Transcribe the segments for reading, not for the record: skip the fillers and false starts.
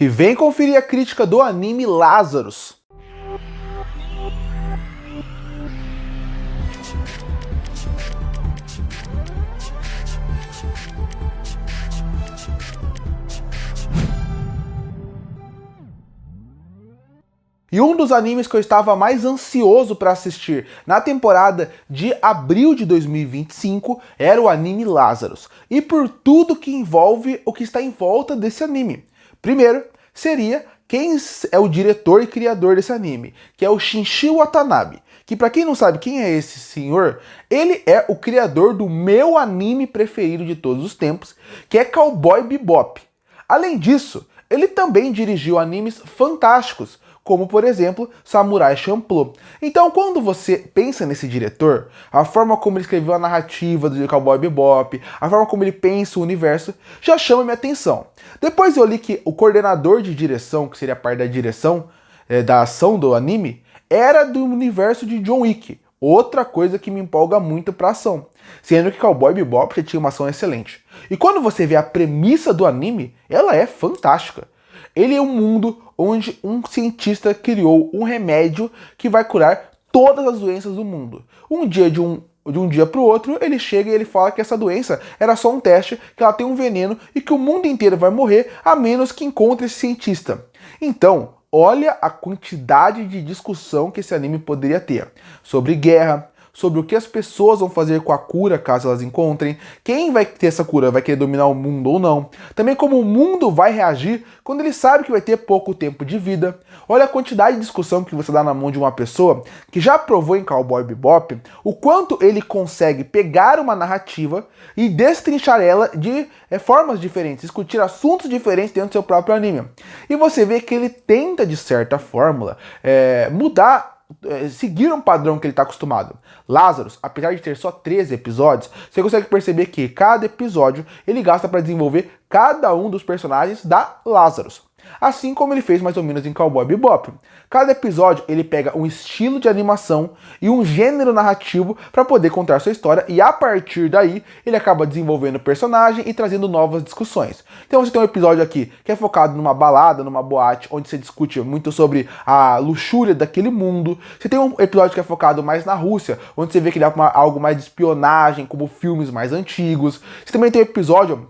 E vem conferir a crítica do anime Lazarus. E um dos animes que eu estava mais ansioso para assistir na temporada de abril de 2025 era o anime Lazarus. E por tudo que envolve o que está em volta desse anime. Primeiro, seria quem é o diretor e criador desse anime, que é o Shinichi Watanabe. Que para quem não sabe quem é esse senhor, ele é o criador do meu anime preferido de todos os tempos, que é Cowboy Bebop. Além disso, ele também dirigiu animes fantásticos, como por exemplo Samurai Champloo. Então, quando você pensa nesse diretor, a forma como ele escreveu a narrativa do Cowboy Bebop, a forma como ele pensa o universo, já chama minha atenção. Depois eu li que o coordenador de direção, que seria a parte da direção da ação do anime, era do universo de John Wick. Outra coisa que me empolga muito pra ação. Sendo que Cowboy Bebop já tinha uma ação excelente. E quando você vê a premissa do anime, ela é fantástica. Ele é um mundo onde um cientista criou um remédio que vai curar todas as doenças do mundo. De um dia para o outro, ele chega e ele fala que essa doença era só um teste, que ela tem um veneno e que o mundo inteiro vai morrer a menos que encontre esse cientista. Então, olha a quantidade de discussão que esse anime poderia ter sobre guerra, sobre o que as pessoas vão fazer com a cura caso elas encontrem, quem vai ter essa cura, vai querer dominar o mundo ou não, também como o mundo vai reagir quando ele sabe que vai ter pouco tempo de vida. Olha a quantidade de discussão que você dá na mão de uma pessoa que já provou em Cowboy Bebop o quanto ele consegue pegar uma narrativa e destrinchar ela de formas diferentes, discutir assuntos diferentes dentro do seu próprio anime. E você vê que ele tenta, de certa forma, seguir um padrão que ele está acostumado. Lazarus, apesar de ter só 13 episódios, você consegue perceber que cada episódio ele gasta para desenvolver cada um dos personagens da Lazarus. Assim como ele fez mais ou menos em Cowboy Bebop. Cada episódio ele pega um estilo de animação e um gênero narrativo para poder contar sua história e a partir daí ele acaba desenvolvendo o personagem e trazendo novas discussões. Então você tem um episódio aqui que é focado numa balada, numa boate, onde você discute muito sobre a luxúria daquele mundo. Você tem um episódio que é focado mais na Rússia, onde você vê que ele é algo mais de espionagem, como filmes mais antigos. Você também tem um episódio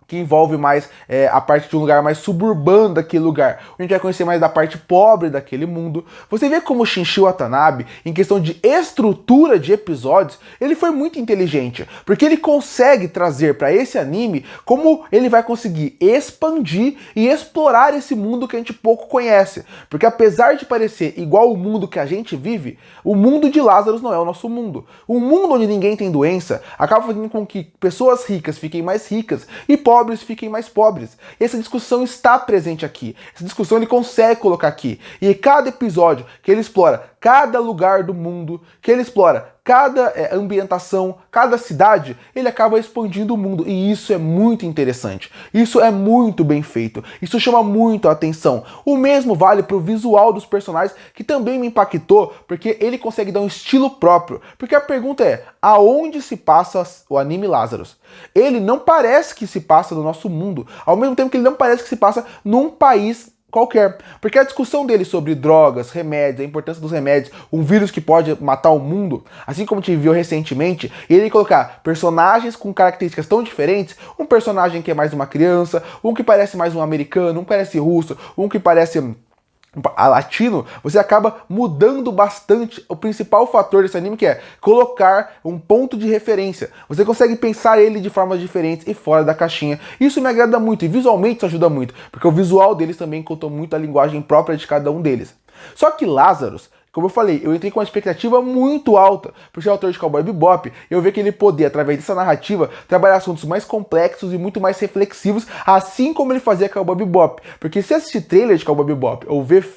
que envolve mais a parte de um lugar mais suburbano daquele lugar, onde a gente vai conhecer mais da parte pobre daquele mundo. Você vê como o Shinichi Watanabe, em questão de estrutura de episódios, ele foi muito inteligente, porque ele consegue trazer para esse anime como ele vai conseguir expandir e explorar esse mundo que a gente pouco conhece. Porque apesar de parecer igual o mundo que a gente vive, o mundo de Lazarus não é o nosso mundo. Um mundo onde ninguém tem doença acaba fazendo com que pessoas ricas fiquem mais ricas e pobres fiquem mais pobres. E essa discussão está presente aqui. Essa discussão ele consegue colocar aqui. E cada episódio que ele explora cada lugar do mundo, que ele explora cada ambientação, cada cidade, ele acaba expandindo o mundo. E isso é muito interessante. Isso é muito bem feito. Isso chama muito a atenção. O mesmo vale para o visual dos personagens, que também me impactou, porque ele consegue dar um estilo próprio. Porque a pergunta é, aonde se passa o anime Lazarus? Ele não parece que se passa no nosso mundo, ao mesmo tempo que ele não parece que se passa num país qualquer. Porque a discussão dele sobre drogas, remédios, a importância dos remédios, um vírus que pode matar o mundo, assim como a gente viu recentemente, ele colocar personagens com características tão diferentes, um personagem que é mais uma criança, um que parece mais um americano, um que parece russo, um que parece latino, você acaba mudando bastante o principal fator desse anime, que é colocar um ponto de referência. Você consegue pensar ele de formas diferentes e fora da caixinha. Isso me agrada muito e visualmente isso ajuda muito, porque o visual deles também contou muito a linguagem própria de cada um deles. Só que Lazarus, como eu falei, eu entrei com uma expectativa muito alta por ser autor de Cowboy Bebop. Eu vi que ele poder, através dessa narrativa, trabalhar assuntos mais complexos e muito mais reflexivos, assim como ele fazia Cowboy Bebop. Porque se assistir trailer de Cowboy Bebop ou ver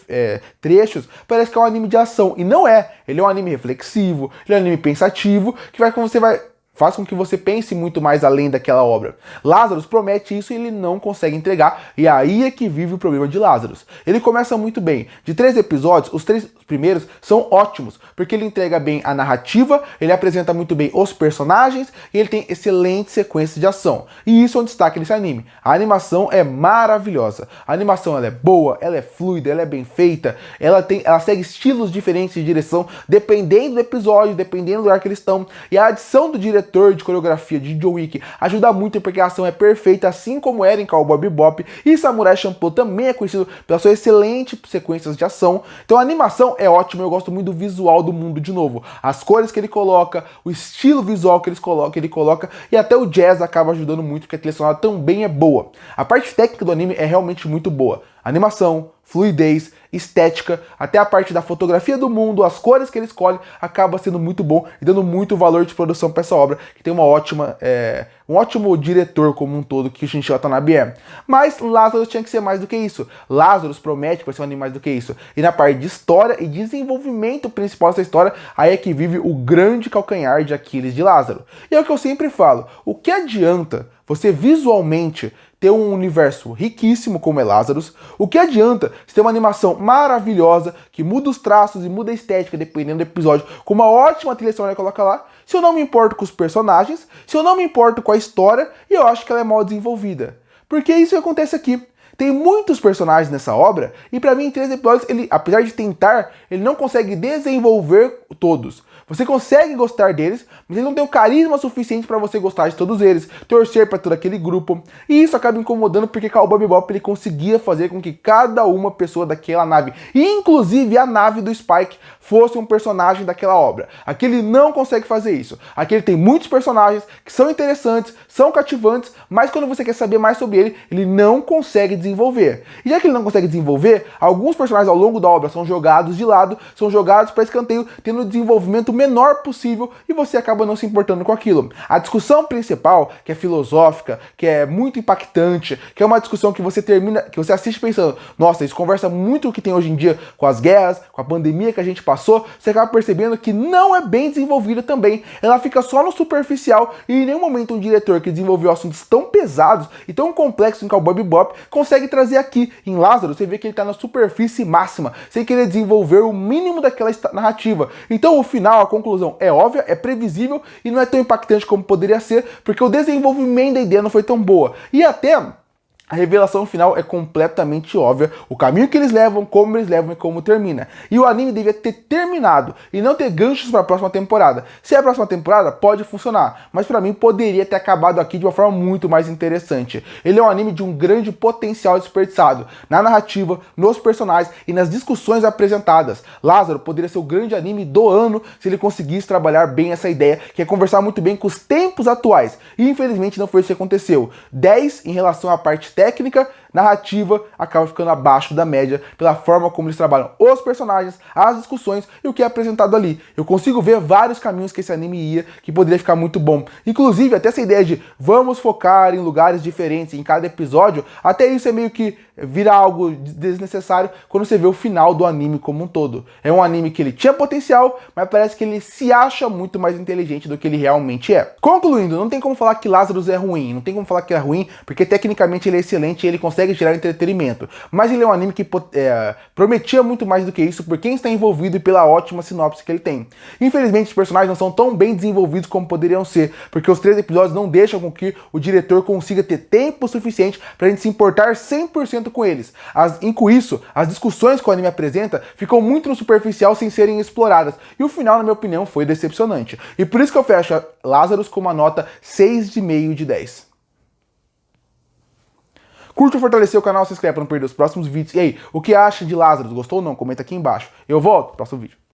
trechos, parece que é um anime de ação. E não é. Ele é um anime reflexivo, ele é um anime pensativo, que você vai faz com que você pense muito mais além daquela obra. Lazarus promete isso e ele não consegue entregar, e aí é que vive o problema de Lazarus. Ele começa muito bem. De 3 episódios, os 3 primeiros são ótimos, porque ele entrega bem a narrativa, ele apresenta muito bem os personagens, e ele tem excelentes sequências de ação. E isso é um destaque desse anime. A animação é maravilhosa. A animação ela é boa, ela é fluida, ela é bem feita, ela segue estilos diferentes de direção, dependendo do episódio, dependendo do lugar que eles estão. E a adição do diretor de coreografia de Joe Wick ajuda muito porque a ação é perfeita, assim como era em Cowboy Bebop. E Samurai Champloo também é conhecido pela sua excelente sequências de ação. Então a animação é ótima, eu gosto muito do visual do mundo de novo. As cores que ele coloca, o estilo visual que ele coloca e até o jazz acaba ajudando muito porque a trilha sonora também é boa. A parte técnica do anime é realmente muito boa. Animação, fluidez, estética, até a parte da fotografia do mundo, as cores que ele escolhe, acaba sendo muito bom e dando muito valor de produção para essa obra, que tem um ótimo diretor como um todo, que o Shinichi Watanabe é. Mas Lazarus tinha que ser mais do que isso. Lazarus promete que vai ser um anime mais do que isso. E na parte de história e desenvolvimento principal dessa história, aí é que vive o grande calcanhar de Aquiles de Lázaro. E é o que eu sempre falo, o que adianta você visualmente ter um universo riquíssimo como é Lazarus? O que adianta você ter uma animação maravilhosa, que muda os traços e muda a estética dependendo do episódio, com uma ótima trilha sonora que coloca lá, se eu não me importo com os personagens, se eu não me importo com a história, e eu acho que ela é mal desenvolvida? Porque isso acontece aqui. Tem muitos personagens nessa obra, e pra mim em 3 episódios, ele, apesar de tentar, ele não consegue desenvolver todos. Você consegue gostar deles, mas ele não tem o carisma suficiente para você gostar de todos eles, torcer para todo aquele grupo. E isso acaba incomodando porque Cowboy Bebop ele conseguia fazer com que cada uma pessoa daquela nave, inclusive a nave do Spike, fosse um personagem daquela obra. Aqui ele não consegue fazer isso. Aqui ele tem muitos personagens que são interessantes, são cativantes, mas quando você quer saber mais sobre ele, ele não consegue desenvolver. E já que ele não consegue desenvolver, alguns personagens ao longo da obra são jogados de lado, são jogados para escanteio, tendo um desenvolvimento menor possível e você acaba não se importando com aquilo. A discussão principal, que é filosófica, que é muito impactante, que é uma discussão que você termina, que você assiste pensando, nossa, isso conversa muito com o que tem hoje em dia com as guerras, com a pandemia que a gente passou, você acaba percebendo que não é bem desenvolvida também. Ela fica só no superficial e em nenhum momento um diretor que desenvolveu assuntos tão pesados e tão complexos em Cowboy Bebop consegue trazer aqui. Em Lázaro, você vê que ele está na superfície máxima, sem querer desenvolver o mínimo daquela narrativa. Então o final, a conclusão é óbvia, é previsível e não é tão impactante como poderia ser, porque o desenvolvimento da ideia não foi tão boa. E até a revelação final é completamente óbvia, o caminho que eles levam, como eles levam e como termina. E o anime devia ter terminado e não ter ganchos para a próxima temporada. Se é a próxima temporada, pode funcionar, mas para mim poderia ter acabado aqui de uma forma muito mais interessante. Ele é um anime de um grande potencial desperdiçado na narrativa, nos personagens e nas discussões apresentadas. Lázaro poderia ser o grande anime do ano se ele conseguisse trabalhar bem essa ideia, que é conversar muito bem com os tempos atuais. E infelizmente não foi isso que aconteceu. 10 em relação à parte técnica, narrativa acaba ficando abaixo da média pela forma como eles trabalham os personagens, as discussões e o que é apresentado ali. Eu consigo ver vários caminhos que esse anime ia, que poderia ficar muito bom. Inclusive, até essa ideia de vamos focar em lugares diferentes em cada episódio, até isso é meio que vira algo desnecessário quando você vê o final do anime como um todo. É um anime que ele tinha potencial, mas parece que ele se acha muito mais inteligente do que ele realmente é. Concluindo, não tem como falar que Lazarus é ruim, não tem como falar que é ruim, porque tecnicamente ele é excelente e ele consegue gerar entretenimento. Mas ele é um anime que prometia muito mais do que isso por quem está envolvido e pela ótima sinopse que ele tem. Infelizmente, os personagens não são tão bem desenvolvidos como poderiam ser, porque os 3 episódios não deixam com que o diretor consiga ter tempo suficiente pra gente se importar 100% com eles. Com isso, as discussões que o anime apresenta ficam muito no superficial sem serem exploradas. E o final, na minha opinião, foi decepcionante. E por isso que eu fecho Lazarus com uma nota 6,5 de 10. Curte ou fortalecer o canal, se inscreve para não perder os próximos vídeos. E aí, o que acha de Lazarus? Gostou ou não? Comenta aqui embaixo. Eu volto no próximo vídeo.